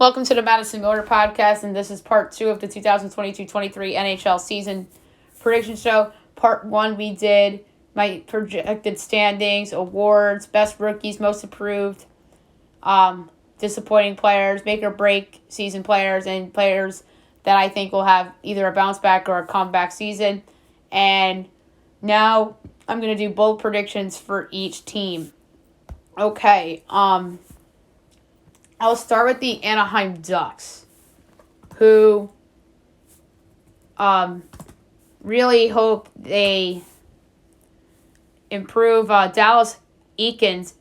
Welcome to the Madison Motor Podcast, and this is part 2 of the 2022-23 NHL season prediction show. Part 1, we did my projected standings, awards, best rookies, most improved, disappointing players, make or break season players, and players that I think will have either a bounce back or a comeback season. And now I'm going to do bold predictions for each team. Okay, I'll start with the Anaheim Ducks, who really hope they improve. Dallas Eakins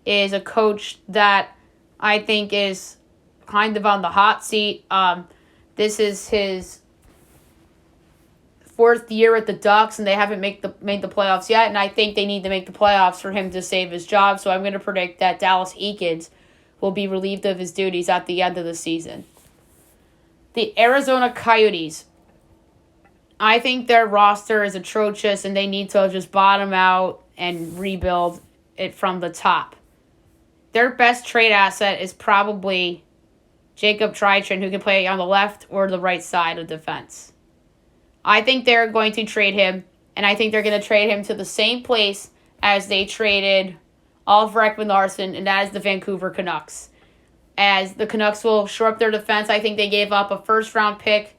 is a coach that I think is kind of on the hot seat. This is his 4th year at the Ducks, and they haven't made the playoffs yet, and I think they need to make the playoffs for him to save his job, so I'm going to predict that Dallas Eakins will be relieved of his duties at the end of the season. The Arizona Coyotes. I think their roster is atrocious and they need to just bottom out and rebuild it from the top. Their best trade asset is probably Jacob Trichin, who can play on the left or the right side of defense. I think they're going to trade him, and I think they're going to trade him to the same place as they traded Oliver Ekman-Larsson, and that is the Vancouver Canucks. As the Canucks will shore up their defense, I think they gave up a first-round pick,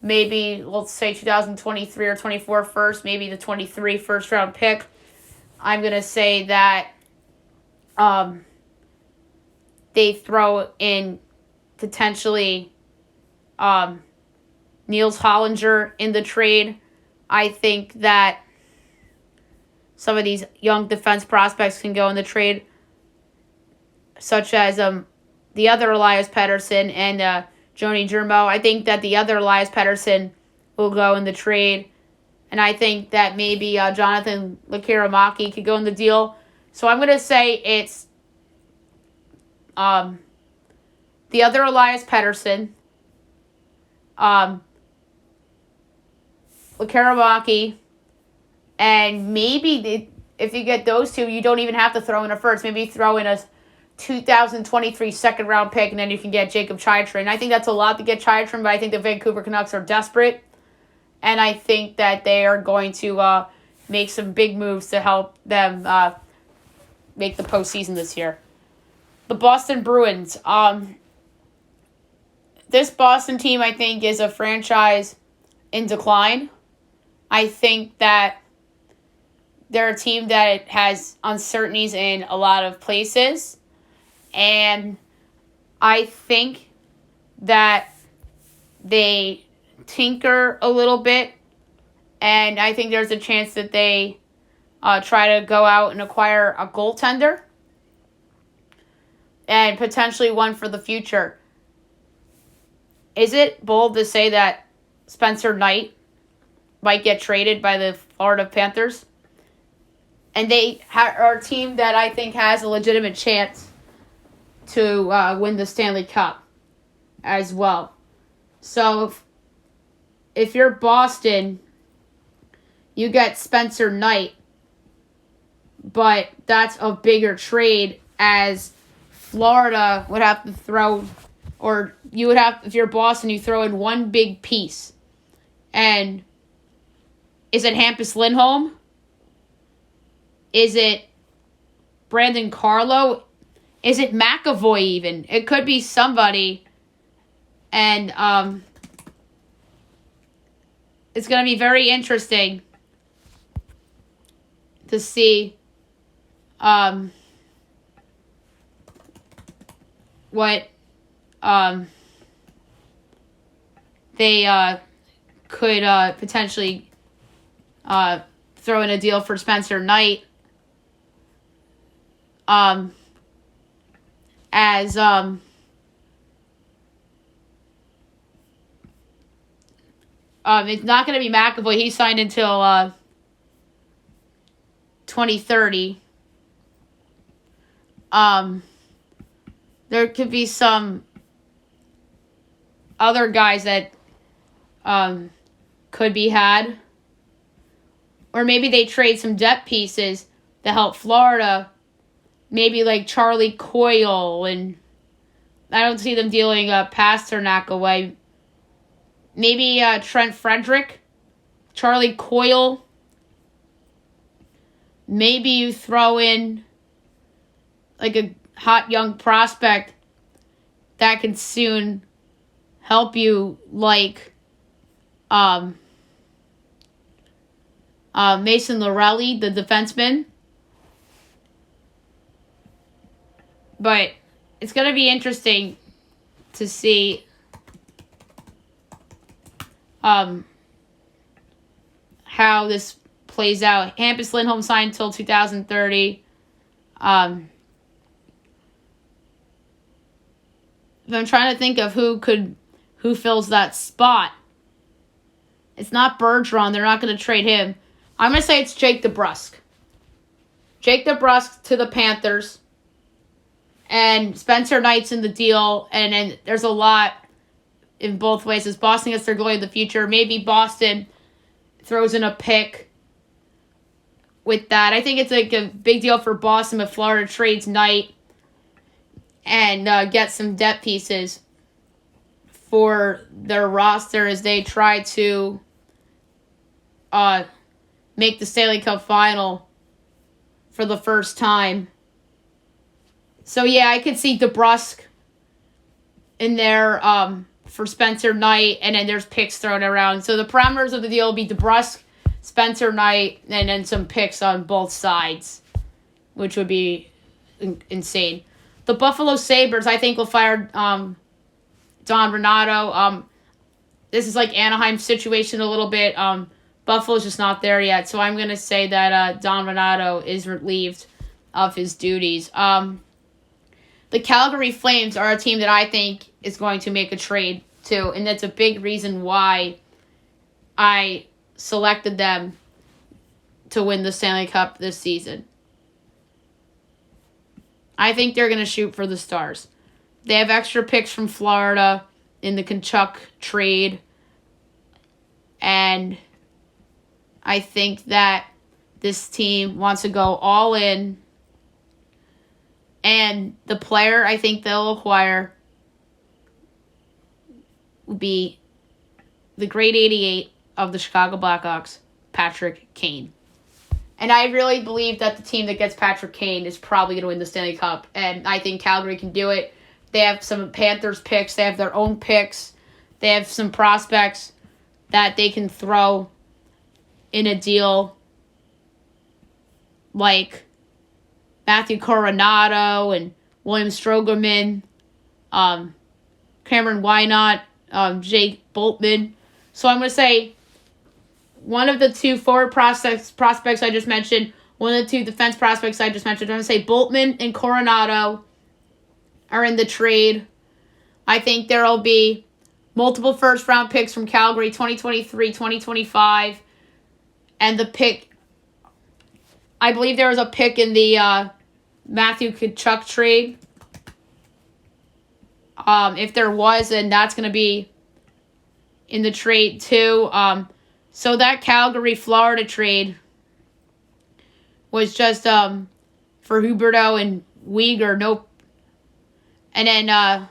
maybe, let's say 2023 or 24 first, maybe the 23 first-round pick. I'm going to say that they throw in potentially Niels Hollinger in the trade. I think that some of these young defense prospects can go in the trade, such as the other Elias Pettersson and Joni Jurmo. I think that the other Elias Pettersson will go in the trade, and I think that maybe Jonathan Lekkerimäki could go in the deal. So I'm going to say it's the other Elias Pettersson, Lekkerimäki, and maybe if you get those two, you don't even have to throw in a first. Maybe throw in a 2023 second-round pick, and then you can get Jacob Chychrun. I think that's a lot to get Chychrun, but I think the Vancouver Canucks are desperate, and I think that they are going to make some big moves to help them make the postseason this year. The Boston Bruins. This Boston team, I think, is a franchise in decline. I think that they're a team that has uncertainties in a lot of places. And I think that they tinker a little bit. And I think there's a chance that they try to go out and acquire a goaltender. And potentially one for the future. Is it bold to say that Spencer Knight might get traded by the Florida Panthers? And they are a team that I think has a legitimate chance to win the Stanley Cup as well. So if you're Boston, you get Spencer Knight, but that's a bigger trade, as Florida would have to throw, or you would have, if you're Boston, you throw in one big piece. And is it Hampus Lindholm? Is it Brandon Carlo? Is it McAvoy even? It could be somebody. And it's going to be very interesting to see what they could potentially throw in a deal for Spencer Knight. As it's not going to be McAvoy. He signed until 2030. There could be some other guys that could be had. Or maybe they trade some depth pieces to help Florida. Maybe like Charlie Coyle and I don't see them dealing Pasternak away. Maybe Trent Frederick, Charlie Coyle. Maybe you throw in like a hot young prospect that can soon help you, like Mason Lorelli, the defenseman. But it's going to be interesting to see how this plays out. Hampus Lindholm signed until 2030. I'm trying to think of who fills that spot. It's not Bergeron. They're not going to trade him. I'm going to say it's Jake DeBrusk. Jake DeBrusk to the Panthers. And Spencer Knight's in the deal. And then there's a lot in both ways. As Boston gets their goalie of the future, maybe Boston throws in a pick with that. I think it's like a big deal for Boston if Florida trades Knight and get some depth pieces for their roster as they try to make the Stanley Cup final for the first time. So, yeah, I could see DeBrusk in there for Spencer Knight, and then there's picks thrown around. So the parameters of the deal will be DeBrusk, Spencer Knight, and then some picks on both sides, which would be insane. The Buffalo Sabres, I think, will fire Don Renato. This is like Anaheim's situation a little bit. Buffalo's just not there yet, so I'm going to say that Don Renato is relieved of his duties. The Calgary Flames are a team that I think is going to make a trade too, and that's a big reason why I selected them to win the Stanley Cup this season. I think they're going to shoot for the Stars. They have extra picks from Florida in the Tkachuk trade, and I think that this team wants to go all in. And the player I think they'll acquire will be the great 88 of the Chicago Blackhawks, Patrick Kane. And I really believe that the team that gets Patrick Kane is probably going to win the Stanley Cup. And I think Calgary can do it. They have some Panthers picks. They have their own picks. They have some prospects that they can throw in a deal like Matthew Coronado and William Strogerman, Cameron Wynot, Jake Boltman. So I'm going to say one of the two forward prospects I just mentioned, one of the two defense prospects I just mentioned, I'm going to say Boltman and Coronado are in the trade. I think there will be multiple first-round picks from Calgary, 2023, 2025, and the pick, I believe there was a pick in the Matthew Tkachuk trade. If there was, then that's going to be in the trade too. So that Calgary-Florida trade was just for Huberdeau and Weegar. Nope. And then,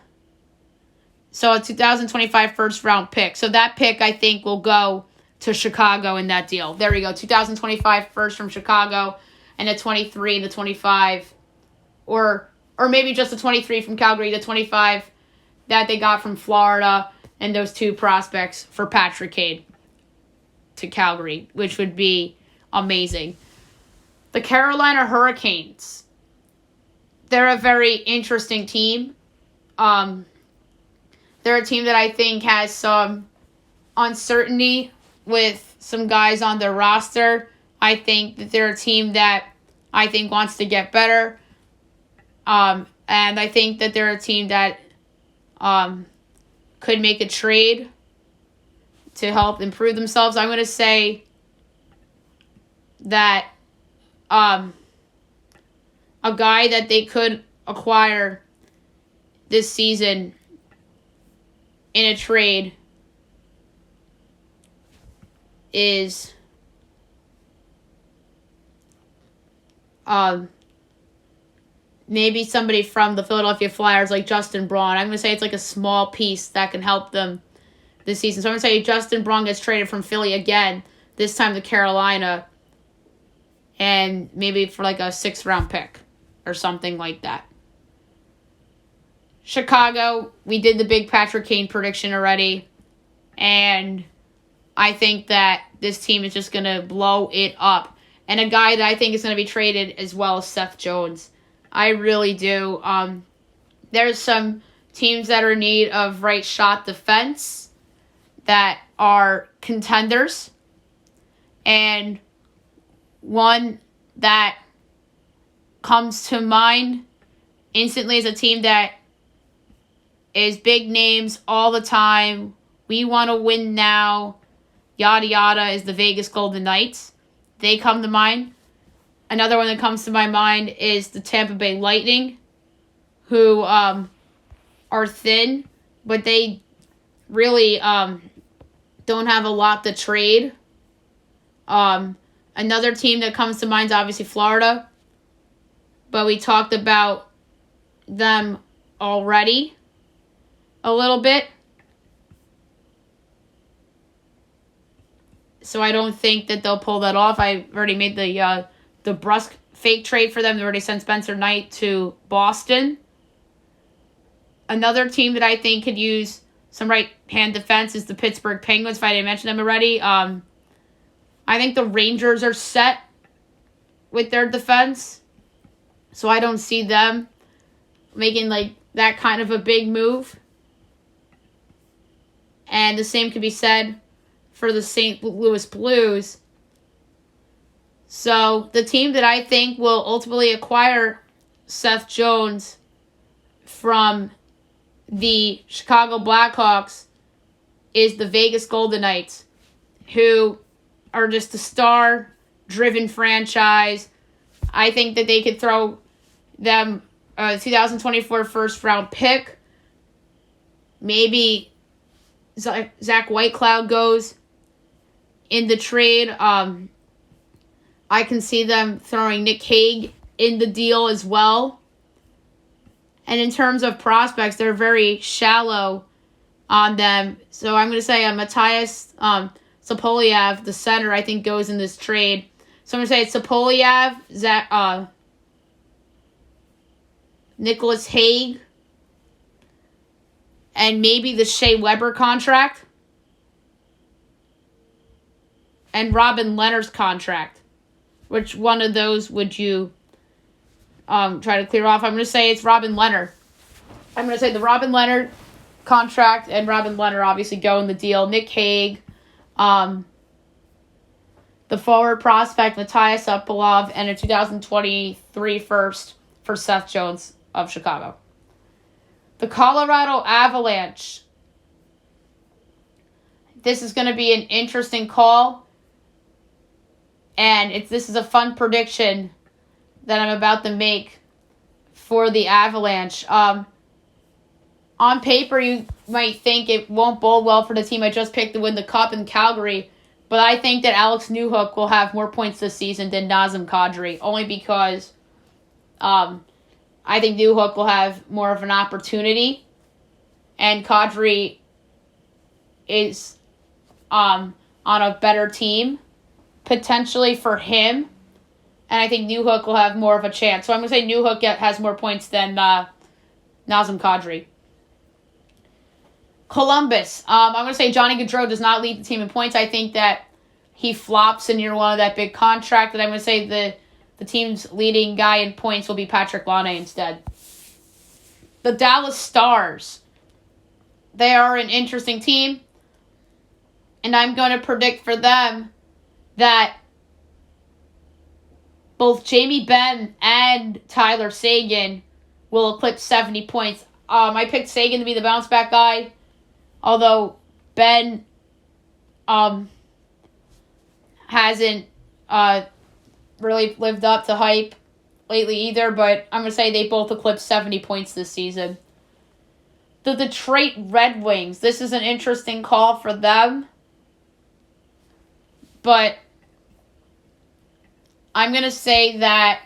so a 2025 first-round pick. So that pick, I think, will go to Chicago in that deal. There we go. 2025 first from Chicago, and a 23 and a 25. Or maybe just a 23 from Calgary, the 25 that they got from Florida, and those two prospects for Patrick Kane to Calgary, which would be amazing. The Carolina Hurricanes, they're a very interesting team. They're a team that I think has some uncertainty with some guys on their roster. I think that they're a team that I think wants to get better. And I think that they're a team that could make a trade to help improve themselves. I'm going to say that a guy that they could acquire this season in a trade is maybe somebody from the Philadelphia Flyers like Justin Braun. I'm going to say it's like a small piece that can help them this season. So I'm going to say Justin Braun gets traded from Philly again, this time to Carolina, and maybe for like a 6th-round pick or something like that. Chicago, we did the big Patrick Kane prediction already, and I think that this team is just going to blow it up. And a guy that I think is going to be traded as well as Seth Jones. I really do. There's some teams that are in need of right shot defense that are contenders. And one that comes to mind instantly is a team that is big names all the time. We want to win now. Yada yada is the Vegas Golden Knights. They come to mind. Another one that comes to my mind is the Tampa Bay Lightning, who are thin, but they really don't have a lot to trade. Another team that comes to mind is obviously Florida, but we talked about them already a little bit. So I don't think that they'll pull that off. I already made the Brusque fake trade for them. They already sent Spencer Knight to Boston. Another team that I think could use some right-hand defense is the Pittsburgh Penguins, if I didn't mention them already. I think the Rangers are set with their defense, so I don't see them making like that kind of a big move. And the same could be said for the St. Louis Blues. So the team that I think will ultimately acquire Seth Jones from the Chicago Blackhawks is the Vegas Golden Knights, who are just a star-driven franchise. I think that they could throw them a 2024 first-round pick. Maybe Zach Whitecloud goes in the trade. I can see them throwing Nick Hague in the deal as well. And in terms of prospects, they're very shallow on them. So I'm going to say Matthias Sopoliev, the center, I think goes in this trade. So I'm going to say it's Sopoliev, Nicholas Hague, and maybe the Shea Weber contract, and Robin Leonard's contract. Which one of those would you try to clear off? I'm going to say it's Robin Leonard. I'm going to say the Robin Leonard contract and Robin Leonard obviously go in the deal. Nick Hague, the forward prospect Matthias Sopoliev, and a 2023 first for Seth Jones of Chicago. The Colorado Avalanche. This is going to be an interesting call. And this is a fun prediction that I'm about to make for the Avalanche. On paper, you might think it won't bode well for the team I just picked to win the Cup in Calgary, but I think that Alex Newhook will have more points this season than Nazem Kadri, only because I think Newhook will have more of an opportunity, and Kadri is on a better team, potentially for him, and I think Newhook will have more of a chance. So I'm going to say Newhook has more points than Nazem Kadri. Columbus. I'm going to say Johnny Gaudreau does not lead the team in points. I think that he flops in year one of that big contract, and I'm going to say the team's leading guy in points will be Patrick Laine instead. The Dallas Stars. They are an interesting team, and I'm going to predict for them that both Jamie Benn and Tyler Seguin will eclipse 70 points. I picked Seguin to be the bounce back guy, although Ben hasn't really lived up to hype lately either, but I'm going to say they both eclipse 70 points this season. The Detroit Red Wings. This is an interesting call for them, but I'm going to say that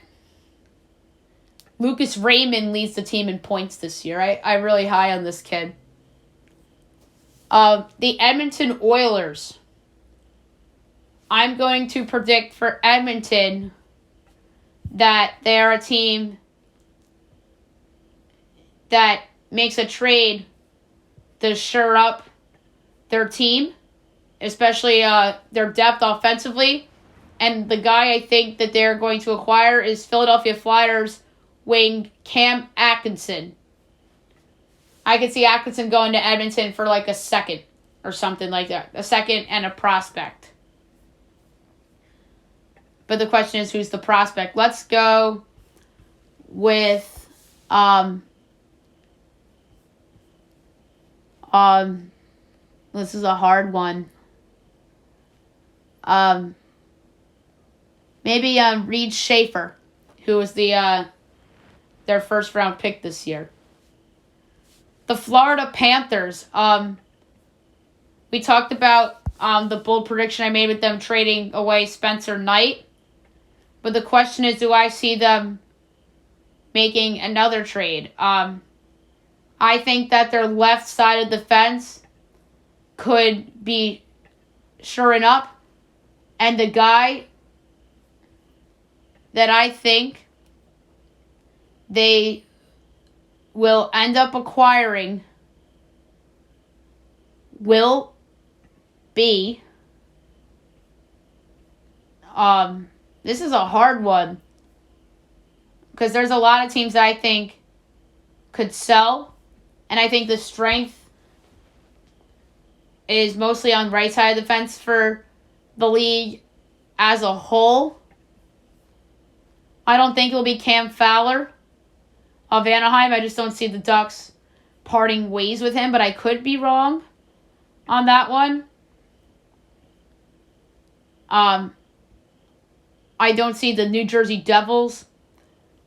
Lucas Raymond leads the team in points this year. I'm really high on this kid. The Edmonton Oilers. I'm going to predict for Edmonton that they are a team that makes a trade to shore up their team, especially their depth offensively. And the guy I think that they're going to acquire is Philadelphia Flyers wing Cam Atkinson. I could see Atkinson going to Edmonton for like a second or something like that. A second and a prospect. But the question is, who's the prospect? Let's go with this is a hard one. Maybe Reed Schaefer, who was their first round pick this year. The Florida Panthers. We talked about the bold prediction I made with them trading away Spencer Knight. But the question is, do I see them making another trade? I think that their left side of the fence could be shoring up. And the guy that I think they will end up acquiring will be... this is a hard one. Because there's a lot of teams that I think could sell. And I think the strength is mostly on the right side of the fence for the league as a whole. I don't think it'll be Cam Fowler of Anaheim. I just don't see the Ducks parting ways with him. But I could be wrong on that one. I don't see the New Jersey Devils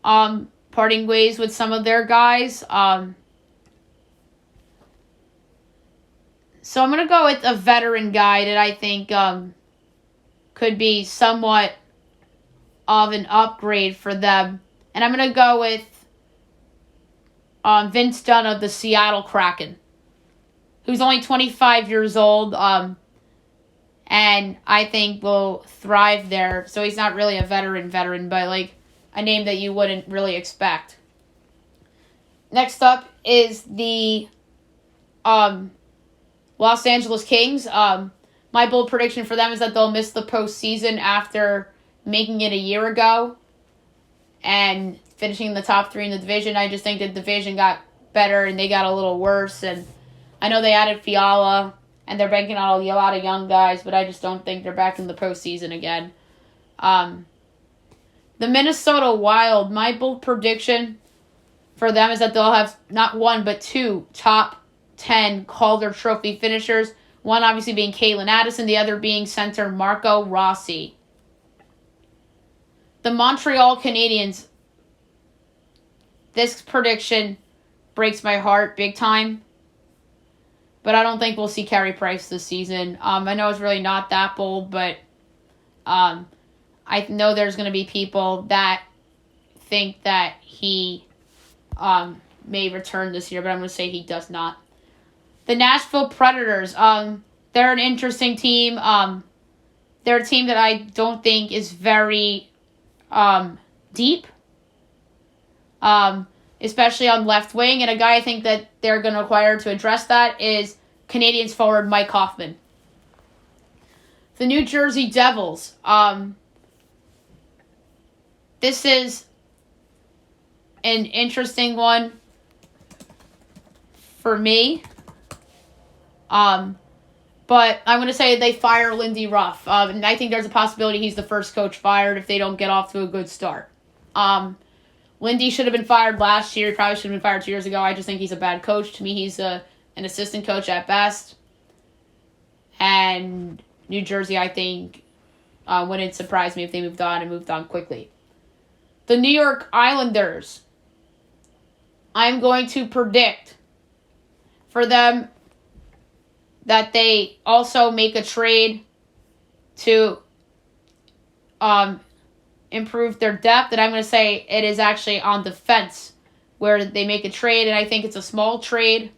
parting ways with some of their guys. So I'm going to go with a veteran guy that I think could be somewhat of an upgrade for them. And I'm going to go with Vince Dunn of the Seattle Kraken, who's only 25 years old, and I think will thrive there. So he's not really a veteran, but like a name that you wouldn't really expect. Next up is the Los Angeles Kings. My bold prediction for them is that they'll miss the postseason after making it a year ago and finishing in the top 3 in the division. I just think the division got better and they got a little worse. And I know they added Fiala and they're banking on a lot of young guys, but I just don't think they're back in the postseason again. The Minnesota Wild, my bold prediction for them is that they'll have not one but 2 top 10 Calder Trophy finishers. One obviously being Caitlin Addison, the other being center Marco Rossi. The Montreal Canadiens, this prediction breaks my heart big time. But I don't think we'll see Carey Price this season. I know it's really not that bold, but I know there's going to be people that think that he may return this year, but I'm going to say he does not. The Nashville Predators, they're an interesting team. They're a team that I don't think is very deep, especially on left wing. And a guy I think that they're going to acquire to address that is Canadiens forward Mike Hoffman. The New Jersey Devils. This is an interesting one for me. But I'm going to say they fire Lindy Ruff. And I think there's a possibility he's the first coach fired if they don't get off to a good start. Lindy should have been fired last year. He probably should have been fired 2 years ago. I just think he's a bad coach. To me, he's an assistant coach at best. And New Jersey, I think, wouldn't surprise me if they moved on and moved on quickly. The New York Islanders. I'm going to predict for them that they also make a trade to improve their depth, and I'm going to say it is actually on defense where they make a trade, and I think it's a small trade.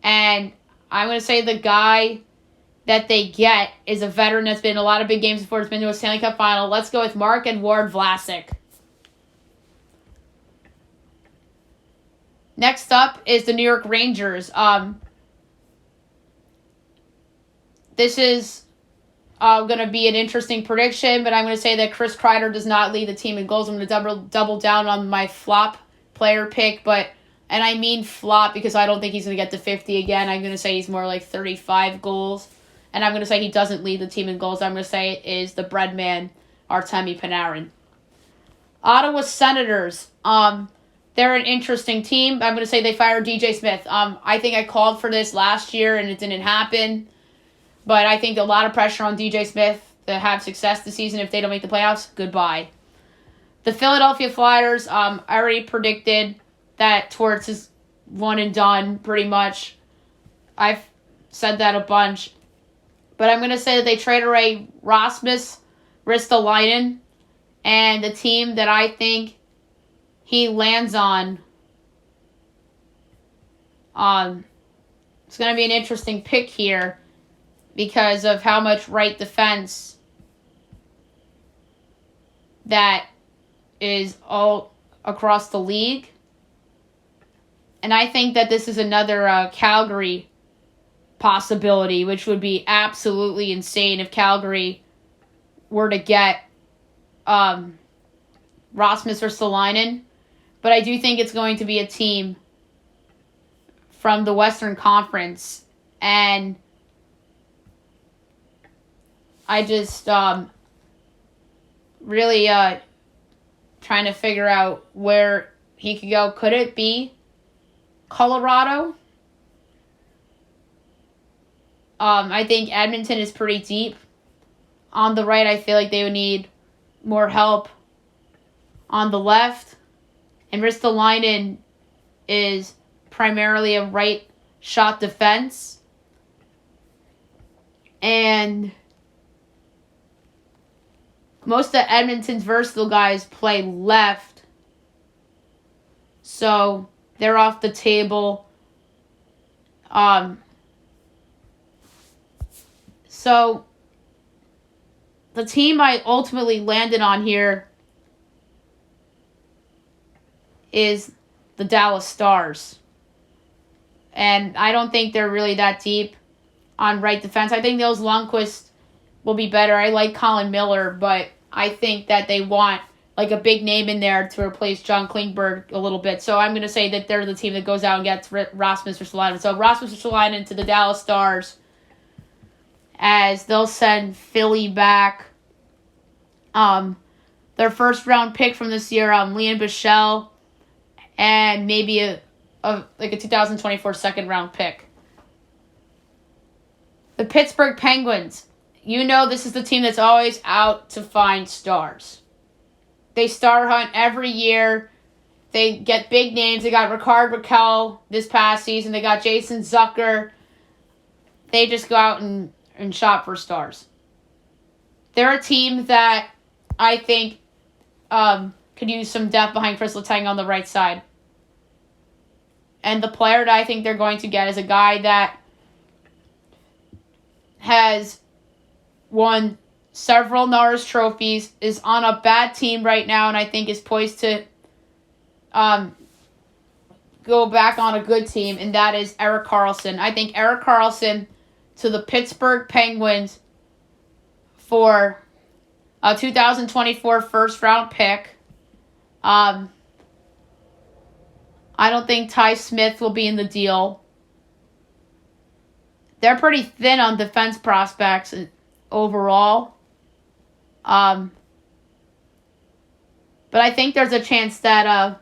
And I'm going to say the guy that they get is a veteran that's been in a lot of big games before. Has been to a Stanley Cup final. Let's go with Marc-Edouard Vlasic. Next up is the New York Rangers. This is going to be an interesting prediction, but I'm going to say that Chris Kreider does not lead the team in goals. I'm going to double down on my flop player pick, and I mean flop because I don't think he's going to get to 50 again. I'm going to say he's more like 35 goals, and I'm going to say he doesn't lead the team in goals. I'm going to say it is the bread man, Artemi Panarin. Ottawa Senators. They're an interesting team. I'm going to say they fired DJ Smith. I think I called for this last year and it didn't happen. But I think a lot of pressure on DJ Smith to have success this season. If they don't make the playoffs, goodbye. The Philadelphia Flyers, I already predicted that Torts is one and done pretty much. I've said that a bunch. But I'm going to say that they trade away Rasmus Ristolainen, and the team that I think he lands on, it's going to be an interesting pick here because of how much right defense that is all across the league. And I think that this is another Calgary possibility, which would be absolutely insane if Calgary were to get Rasmus Ristolainen. But I do think it's going to be a team from the Western Conference. And I just really trying to figure out where he could go. Could it be Colorado? I think Edmonton is pretty deep. On the right, I feel like they would need more help on the left. And Ristolainen is primarily a right shot defense. And most of Edmonton's versatile guys play left. So they're off the table. So the team I ultimately landed on here is the Dallas Stars. And I don't think they're really that deep on right defense. I think Nils Lundqvist will be better. I like Colin Miller, but I think that they want like a big name in there to replace John Klingberg a little bit. So I'm going to say that they're the team that goes out and gets Rasmus Ristolainen. So Rasmus Ristolainen to the Dallas Stars, as they'll send Philly back. Their first round pick from this year, Leon Bichelle, and maybe a 2024 second round pick. The Pittsburgh Penguins. You know this is the team that's always out to find stars. They star hunt every year. They get big names. They got Rickard Rakell this past season. They got Jason Zucker. They just go out and shop for stars. They're a team that I think could use some depth behind Chris Letang on the right side. And the player that I think they're going to get is a guy that has won several Norris trophies, is on a bad team right now, and I think is poised to go back on a good team, and that is Erik Karlsson. I think Erik Karlsson to the Pittsburgh Penguins for a 2024 first-round pick. I don't think Ty Smith will be in the deal. They're pretty thin on defense prospects overall. But I think there's a chance that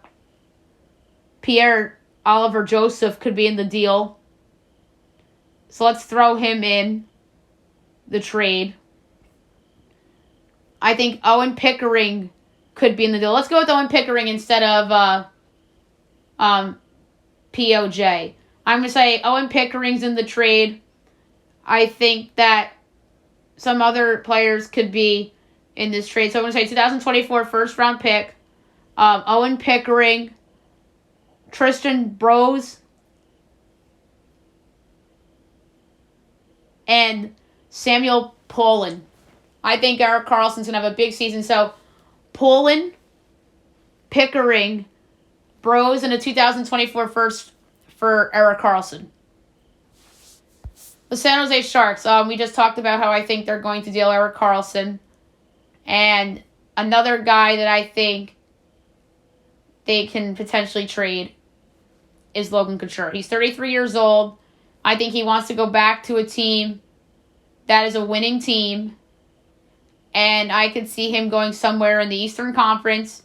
Pierre-Olivier Joseph could be in the deal. So let's throw him in the trade. I think Owen Pickering could be in the deal. Let's go with Owen Pickering instead of POJ. I'm going to say Owen Pickering's in the trade. I think that some other players could be in this trade. So I'm going to say 2024 first round pick, Owen Pickering, Tristan Brose, and Samuel Poulin. I think Erik Karlsson's going to have a big season. So Poulin, Pickering, Brose, and a 2024 first for Erik Karlsson. The San Jose Sharks. We just talked about how I think they're going to deal Erik Karlsson. And another guy that I think they can potentially trade is Logan Couture. He's 33 years old. I think he wants to go back to a team that is a winning team. And I could see him going somewhere in the Eastern Conference,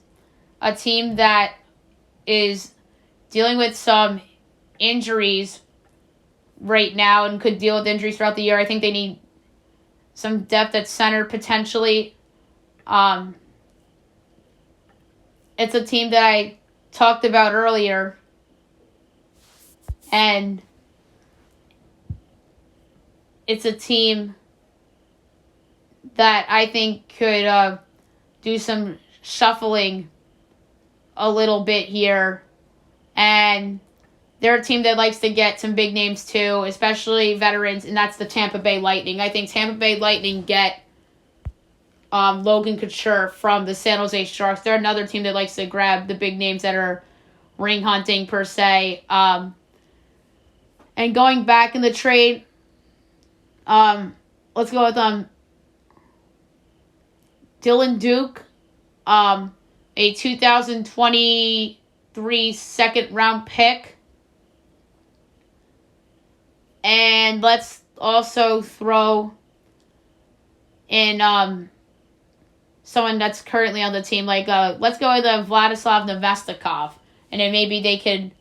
a team that is dealing with some injuries right now and could deal with injuries throughout the year. I think they need some depth at center potentially. It's a team that I talked about earlier, and it's a team that I think could do some shuffling a little bit here. And they're a team that likes to get some big names too, especially veterans, and that's the Tampa Bay Lightning. I think Tampa Bay Lightning get Logan Couture from the San Jose Sharks. They're another team that likes to grab the big names that are ring hunting per se. And going back in the trade, let's go with Dylan Duke, a 2023 second round pick. And let's also throw in someone that's currently on the team. Like, let's go with Vladislav Nemestikov. And then maybe they could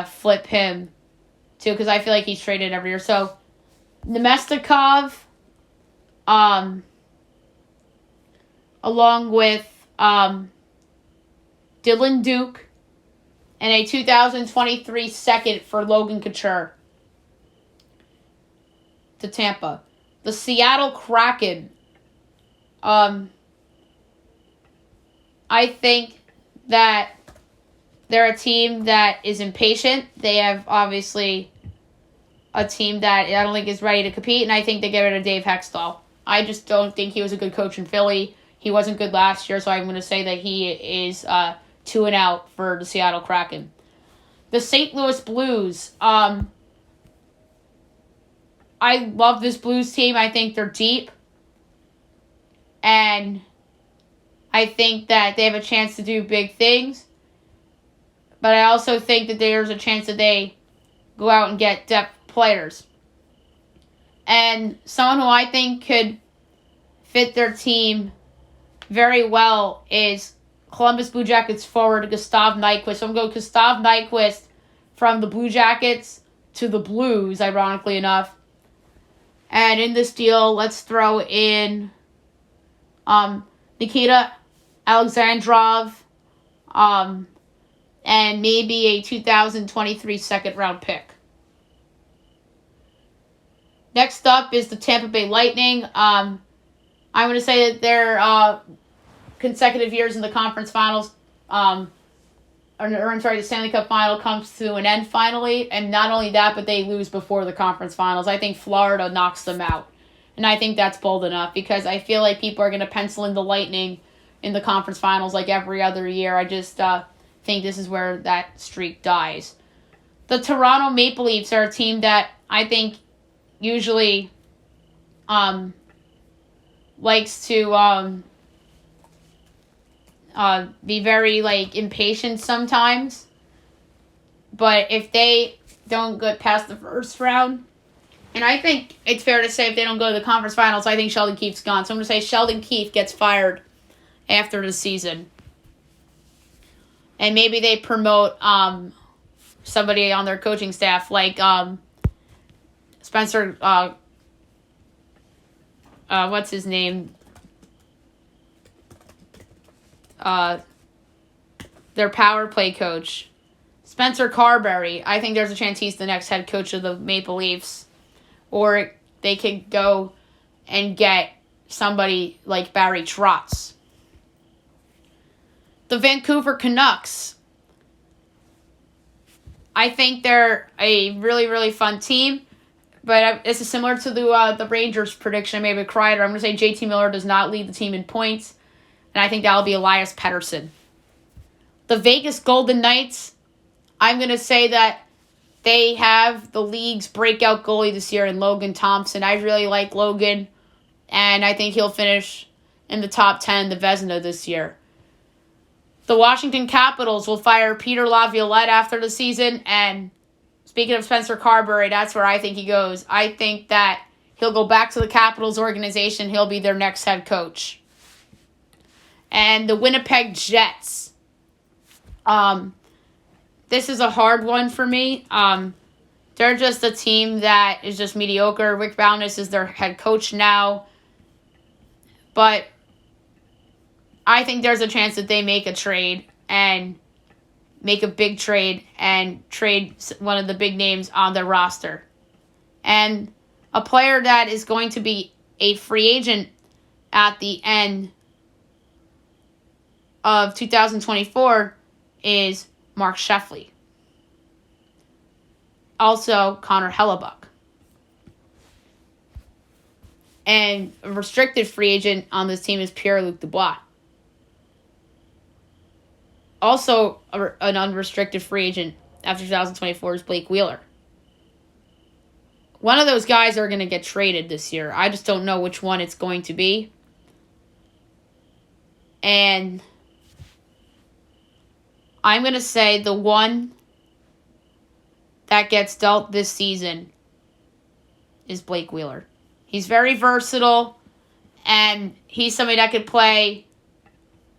flip him too, because I feel like he's traded every year. So, Nemestikov, along with Dylan Duke, and a 2023 second for Logan Couture to Tampa. The Seattle Kraken. I think that they're a team that is impatient. They have obviously a team that I don't think is ready to compete, and I think they get rid of Dave Hextall. I just don't think he was a good coach in Philly. He wasn't good last year, so I'm going to say that he is 2-out for the Seattle Kraken. The St. Louis Blues. I love this Blues team. I think they're deep. And I think that they have a chance to do big things. But I also think that there's a chance that they go out and get depth players. And someone who I think could fit their team very well is Columbus Blue Jackets forward Gustav Nyquist. So I'm going to go Gustav Nyquist from the Blue Jackets to the Blues, ironically enough. And in this deal, let's throw in Nikita Alexandrov, and maybe a 2023 second round pick. Next up is the Tampa Bay Lightning. I'm going to say that their consecutive years in the conference finals, the Stanley Cup final comes to an end finally. And not only that, but they lose before the conference finals. I think Florida knocks them out. And I think that's bold enough because I feel like people are going to pencil in the Lightning in the conference finals like every other year. I just think this is where that streak dies. The Toronto Maple Leafs are a team that I think usually likes to be very impatient sometimes. But if they don't get past the first round, and I think it's fair to say if they don't go to the conference finals, I think Sheldon Keefe's gone. So I'm going to say Sheldon Keefe gets fired after the season. And maybe they promote somebody on their coaching staff, like Spencer, what's his name? Their power play coach, Spencer Carberry. I think there's a chance he's the next head coach of the Maple Leafs. Or they could go and get somebody like Barry Trotz. The Vancouver Canucks. I think they're a really, really fun team. But this is similar to the Rangers prediction I made with Kreider. I'm going to say JT Miller does not lead the team in points. And I think that'll be Elias Pettersson. The Vegas Golden Knights. I'm going to say that they have the league's breakout goalie this year in Logan Thompson. I really like Logan. And I think he'll finish in the top 10 in the Vezina this year. The Washington Capitals will fire Peter Laviolette after the season. And speaking of Spencer Carberry, that's where I think he goes. I think that he'll go back to the Capitals organization. He'll be their next head coach. And the Winnipeg Jets. This is a hard one for me. They're just a team that is just mediocre. Rick Bowness is their head coach now. But I think there's a chance that they make a trade and make a big trade and trade one of the big names on their roster. And a player that is going to be a free agent at the end of 2024 is Mark Sheffley. Also, Connor Hellebuck. And a restricted free agent on this team is Pierre-Luc Dubois. Also, an unrestricted free agent after 2024 is Blake Wheeler. One of those guys are going to get traded this year. I just don't know which one it's going to be. And I'm going to say the one that gets dealt this season is Blake Wheeler. He's very versatile, and he's somebody that could play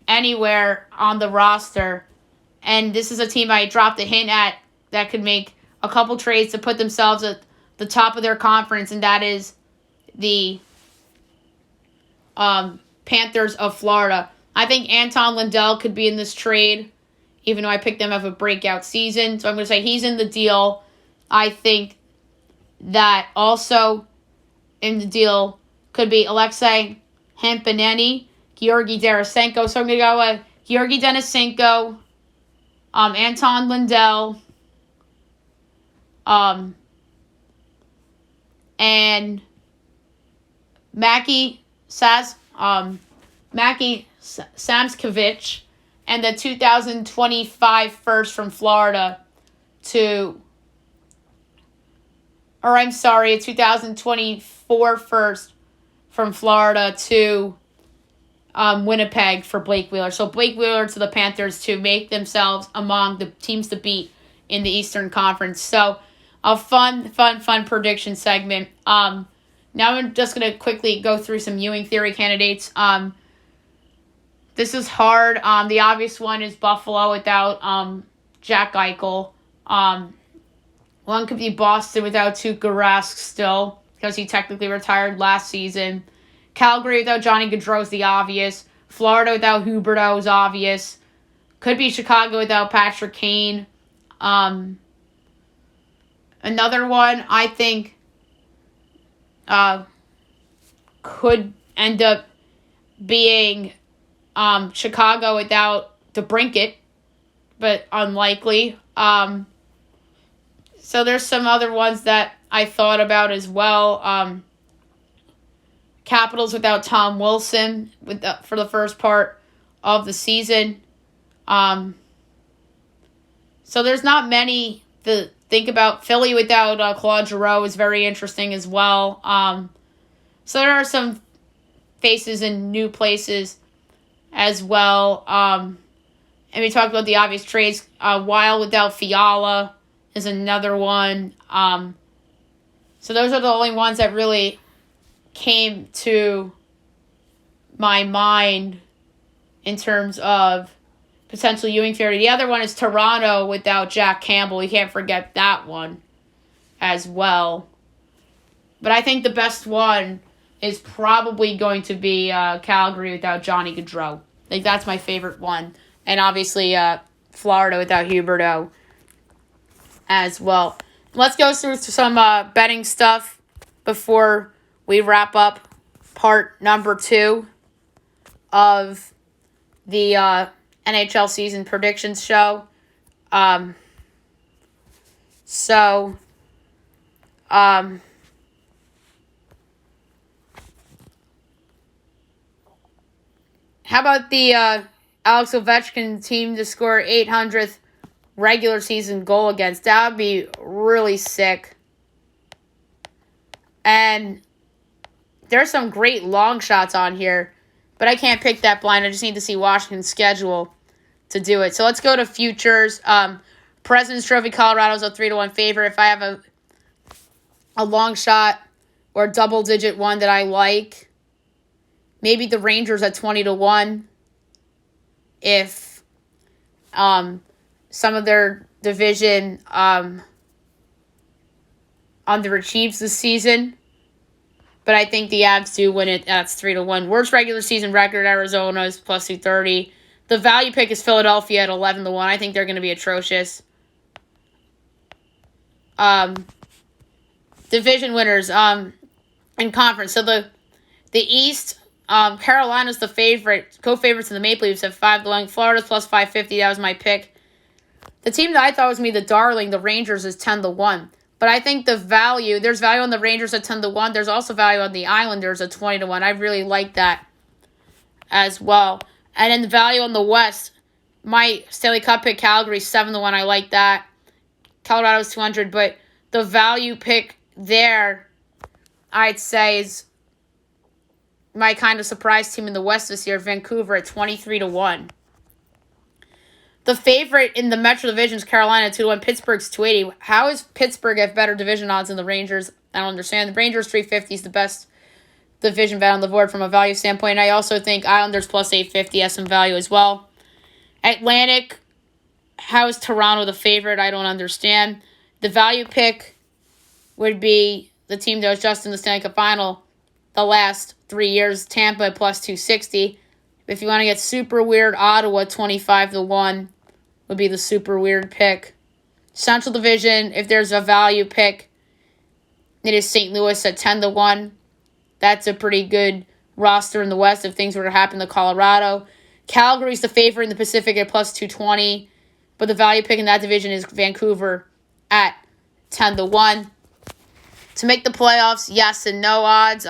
anywhere on the roster. And this is a team I dropped a hint at that could make a couple trades to put themselves at the top of their conference, and that is the Panthers of Florida. I think Anton Lundell could be in this trade, even though I picked them to have a breakout season. So I'm going to say he's in the deal. I think that also in the deal could be Alexei Hempeneni, Georgi Derisenko. So I'm going to go with Georgi Denisenko, Anton Lundell, and Mackie Samskovich, and the 2025 first from Florida a 2024 first from Florida to Winnipeg for Blake Wheeler. So Blake Wheeler to the Panthers to make themselves among the teams to beat in the Eastern Conference. So a fun prediction segment. Now I'm just going to quickly go through some Ewing Theory candidates. This is hard. The obvious one is Buffalo without Jack Eichel. One could be Boston without Tuukka Rask still, because he technically retired last season. Calgary without Johnny Gaudreau is the obvious. Florida without Huberdeau is obvious. Could be Chicago without Patrick Kane. Another one I think could end up being Chicago without DeBrincat, but unlikely. So there's some other ones that I thought about as well. Capitals without Tom Wilson for the first part of the season. So there's not many to think about. Philly without Claude Giroux is very interesting as well. So there are some faces in new places as well. And we talked about the obvious trades. Wild without Fiala is another one. So those are the only ones that really came to my mind in terms of potential Ewing Theory. The other one is Toronto without Jack Campbell. You can't forget that one as well. But I think the best one is probably going to be Calgary without Johnny Gaudreau. Like, that's my favorite one. And obviously Florida without Huberdeau as well. Let's go through some betting stuff before we wrap up part number 2 of the NHL season predictions show. Um, so, how about the Alex Ovechkin team to score 800th regular season goal against? That would be really sick. And there's some great long shots on here, but I can't pick that blind. I just need to see Washington's schedule to do it. So let's go to futures. President's Trophy, Colorado's a 3-1 favorite. If I have a long shot or a double-digit one that I like, maybe the Rangers at 20-1. If some of their division underachieves this season. But I think the Avs do win it. That's 3-1. Worst regular season record, Arizona is plus 230. The value pick is Philadelphia at 11-1. I think they're going to be atrocious. Division winners in conference. So the East, Carolina's the favorite. Co-favorites in the Maple Leafs have 5-1. Florida's plus 550. That was my pick. The team that I thought was me, the darling, the Rangers, is 10-1. But I think there's value on the Rangers at 10-1. There's also value on the Islanders at 20-1. I really like that as well. And then the value on the West, my Stanley Cup pick, Calgary, 7-1. I like that. Colorado's 200. But the value pick there, I'd say, is my kind of surprise team in the West this year, Vancouver, at 23-1. The favorite in the Metro Division is Carolina 2-1. Pittsburgh's 280. How is Pittsburgh have better division odds than the Rangers? I don't understand. The Rangers 350 is the best division bet on the board from a value standpoint. And I also think Islanders plus 850 has some value as well. Atlantic, how is Toronto the favorite? I don't understand. The value pick would be the team that was just in the Stanley Cup final the last 3 years, Tampa plus 260. If you want to get super weird, Ottawa 25-1 would be the super weird pick. Central Division, if there's a value pick, it is St. Louis at 10-1. That's a pretty good roster in the West if things were to happen to Colorado. Calgary's the favorite in the Pacific at plus 220, but the value pick in that division is Vancouver at 10-1. To make the playoffs, yes and no odds.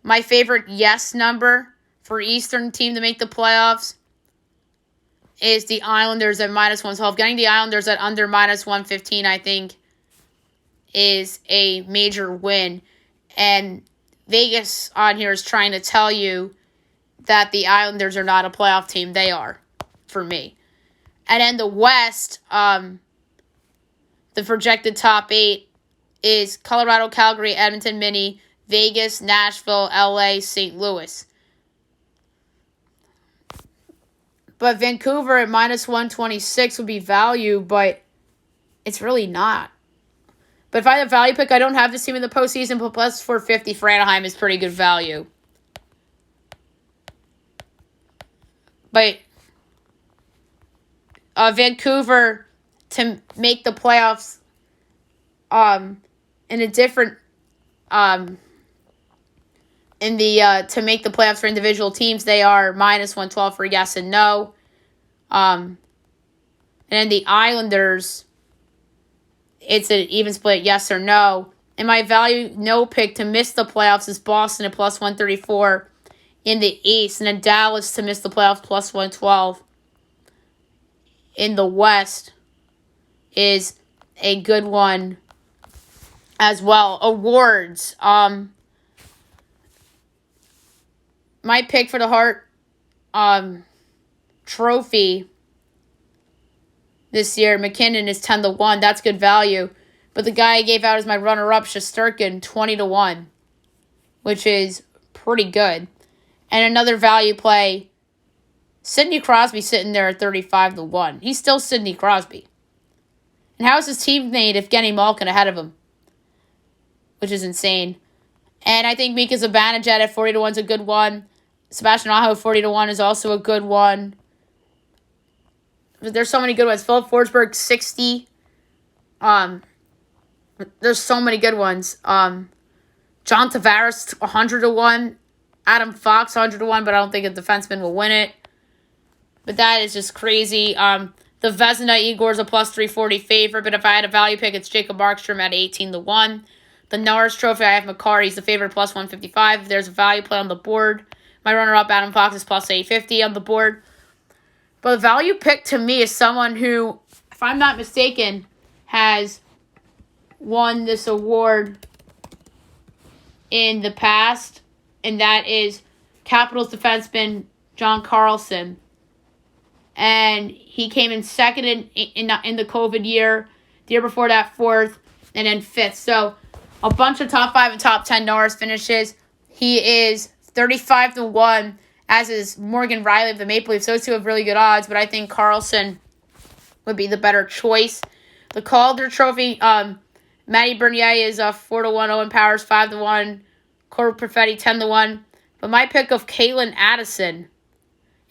My favorite yes number for Eastern team to make the playoffs is the Islanders at minus 112. Getting the Islanders at under minus 115, I think, is a major win. And Vegas on here is trying to tell you that the Islanders are not a playoff team. They are, for me. And then the West, the projected top 8 is Colorado, Calgary, Edmonton, Minnie, Vegas, Nashville, LA, St. Louis. But Vancouver at minus 126 would be value, but it's really not. But if I have a value pick, I don't have this team in the postseason, but plus 450 for Anaheim is pretty good value. But Vancouver to make the playoffs in a different to make the playoffs for individual teams, they are minus 112 for yes and no. And then the Islanders, it's an even split yes or no. And my value no pick to miss the playoffs is Boston at plus 134 in the East. And then Dallas to miss the playoffs plus 112 in the West is a good one as well. Awards. My pick for the Hart Trophy this year, McKinnon, is 10-1. That's good value. But the guy I gave out as my runner-up, Shesterkin, 20-1, which is pretty good. And another value play, Sidney Crosby sitting there at 35-1. He's still Sidney Crosby. And how is his teammate Evgeny Malkin ahead of him? Which is insane. And I think Mika Zibanejad at 40-1 is a good one. Sebastian Aho 40-1 is also a good one. There's so many good ones. Philip Forsberg 60. There's so many good ones. John Tavares 100-1 Adam Fox 100-1, but I don't think a defenseman will win it. But that is just crazy. The Vezina Igor's a plus 340 favorite, but if I had a value pick, it's Jacob Markstrom at 18-1. The Norris Trophy, I have McCarr. He's the favorite plus 155. If there's a value play on the board, my runner-up, Adam Fox, is plus 850 on the board. But the value pick to me is someone who, if I'm not mistaken, has won this award in the past, and that is Capitals defenseman John Carlson. And he came in second in the COVID year. The year before that, fourth, and then fifth. So a bunch of top 5 and top 10 Norris finishes. He is 35-1, as is Morgan Riley of the Maple Leafs. Those two have really good odds, but I think Carlson would be the better choice. The Calder Trophy, Matty Bernier is 4-1, Owen Powers 5-1, Corey Perfetti 10-1. But my pick of Kalen Addison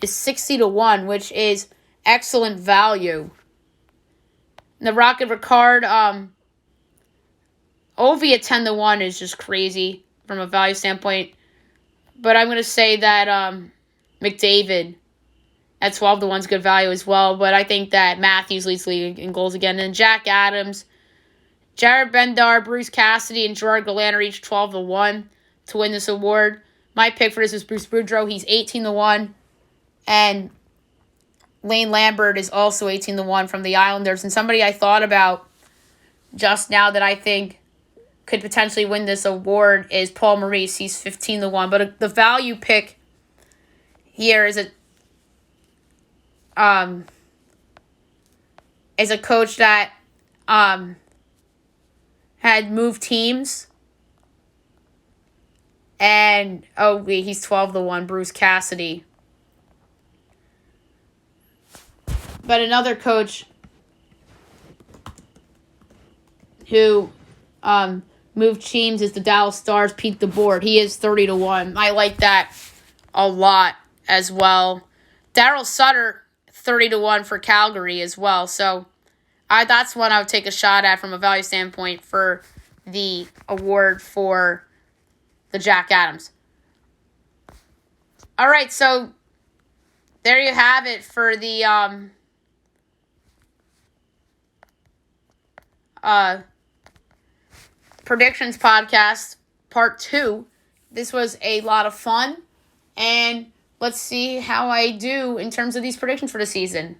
is 60-1, which is excellent value. And the Rocket Ricard, Ovi at 10-1 is just crazy from a value standpoint. But I'm going to say that McDavid at 12-1 is good value as well. But I think that Matthews leads the league in goals again. And Jack Adams, Jared Bendar, Bruce Cassidy, and Gerard Gallant are each 12-1 to win this award. My pick for this is Bruce Boudreau. He's 18-1. And Lane Lambert is also 18-1 from the Islanders. And somebody I thought about just now that I think could potentially win this award is Paul Maurice. He's 15-1. But the value pick here is a coach that had moved teams. And, he's 12-1, Bruce Cassidy. But another coach who moved teams is the Dallas Stars, Pete DeBoer. He is 30-1. I like that a lot as well. Darryl Sutter, 30-1 for Calgary as well. So that's one I would take a shot at from a value standpoint for the award for the Jack Adams. All right, so there you have it for the predictions podcast part 2. This was a lot of fun, and let's see how I do in terms of these predictions for the season.